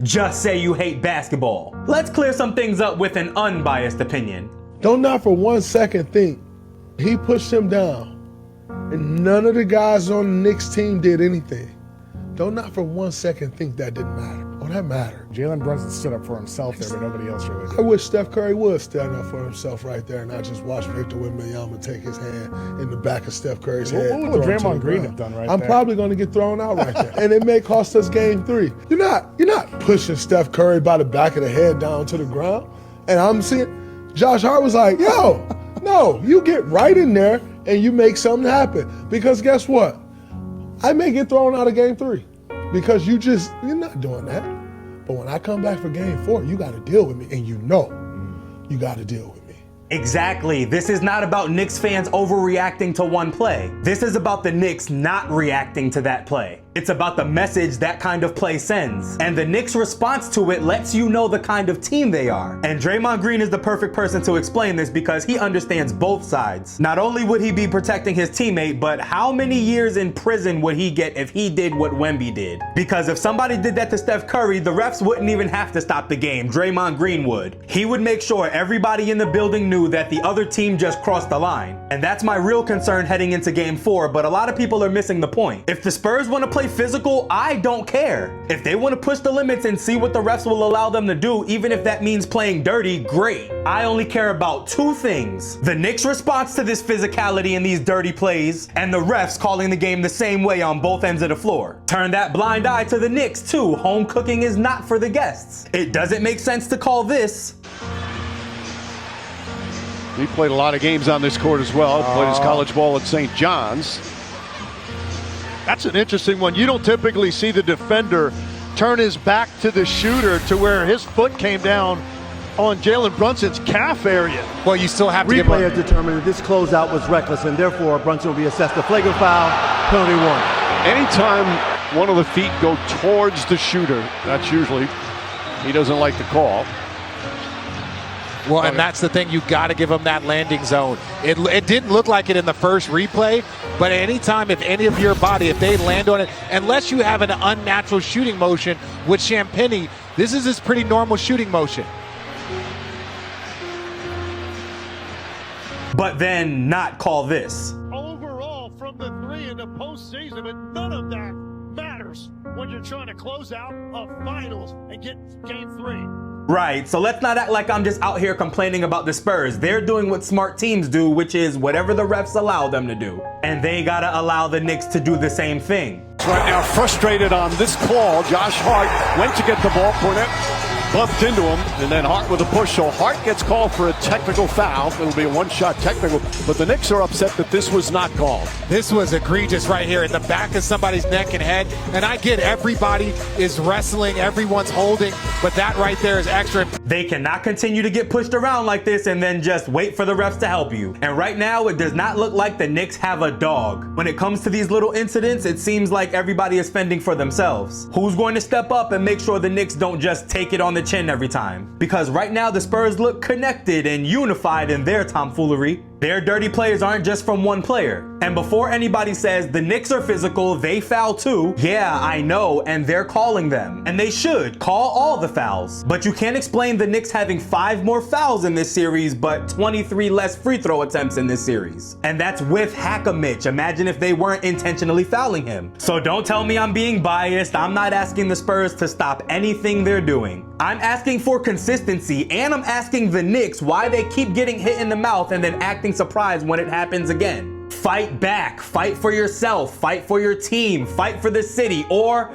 Just say you hate basketball. Let's clear some things up with an unbiased opinion. Don't not for 1 second think he pushed him down and none of the guys on the Knicks team did anything. Don't not for 1 second think that didn't matter. Oh, that mattered. Jalen Brunson stood up for himself there, but nobody else really did. I wish Steph Curry would stand up for himself right there and not just watch Victor Wembanyama take his hand in the back of Steph Curry's head. What would Draymond Green have done right there? I'm probably going to get thrown out right there. And it may cost us game 3. You're not pushing Steph Curry by the back of the head down to the ground. And I'm seeing Josh Hart was like, yo, no, you get right in there and you make something happen. Because guess what? I may get thrown out of game 3 because you're not doing that. But when I come back for game 4, you got to deal with me, and you got to deal with me. Exactly. This is not about Knicks fans overreacting to one play. This is about the Knicks not reacting to that play. It's about the message that kind of play sends. And the Knicks' response to it lets you know the kind of team they are. And Draymond Green is the perfect person to explain this because he understands both sides. Not only would he be protecting his teammate, but how many years in prison would he get if he did what Wemby did? Because if somebody did that to Steph Curry, the refs wouldn't even have to stop the game. Draymond Green would. He would make sure everybody in the building knew that the other team just crossed the line. And that's my real concern heading into game 4, but a lot of people are missing the point. If the Spurs want to play physical, I don't care. If they want to push the limits and see what the refs will allow them to do, even if that means playing dirty, great. I only care about 2 things: the Knicks' response to this physicality and these dirty plays, and the refs calling the game the same way on both ends of the floor. Turn that blind eye to the Knicks too. Home cooking is not for the guests. It doesn't make sense to call this. He played a lot of games on this court as well. Played his college ball at St. John's. That's an interesting one. You don't typically see the defender turn his back to the shooter to where his foot came down on Jalen Brunson's calf area. Well, you still have to get Replay has determined that this closeout was reckless, and therefore Brunson will be assessed a flagrant foul, penalty 1. Anytime one of the feet go towards the shooter, that's usually, he doesn't like the call. Well, and that's the thing. You got to give them that landing zone. It didn't look like it in the first replay, but anytime if any of your body, if they land on it, unless you have an unnatural shooting motion with Champagnie, this is his pretty normal shooting motion. But then not call this. Overall, from the 3 in the postseason, but none of that matters when you're trying to close out a finals and get game 3. Right, so let's not act like I'm just out here complaining about the Spurs. They're doing what smart teams do, which is whatever the refs allow them to do. And they gotta allow the Knicks to do the same thing. Right now, frustrated on this call, Josh Hart went to get the ball. Cornette bumped into him, and then Hart with a push. So Hart gets called for a technical foul. It'll be a one-shot technical, but the Knicks are upset that this was not called. This was egregious right here in the back of somebody's neck and head. And I get everybody is wrestling, everyone's holding, but that right there is extra. They cannot continue to get pushed around like this and then just wait for the refs to help you. And right now, it does not look like the Knicks have a dog. When it comes to these little incidents, it seems like everybody is fending for themselves. Who's going to step up and make sure the Knicks don't just take it on the chin every time? Because right now, the Spurs look connected and unified in their tomfoolery. Their dirty plays aren't just from one player. And before anybody says the Knicks are physical, they foul too, yeah, I know, and they're calling them. And they should call all the fouls. But you can't explain the Knicks having 5 more fouls in this series, but 23 less free throw attempts in this series. And that's with Hack-a-Mitch. Imagine if they weren't intentionally fouling him. So don't tell me I'm being biased. I'm not asking the Spurs to stop anything they're doing. I'm asking for consistency, and I'm asking the Knicks why they keep getting hit in the mouth and then acting surprised when it happens again. Fight back, fight for yourself, fight for your team, fight for the city, or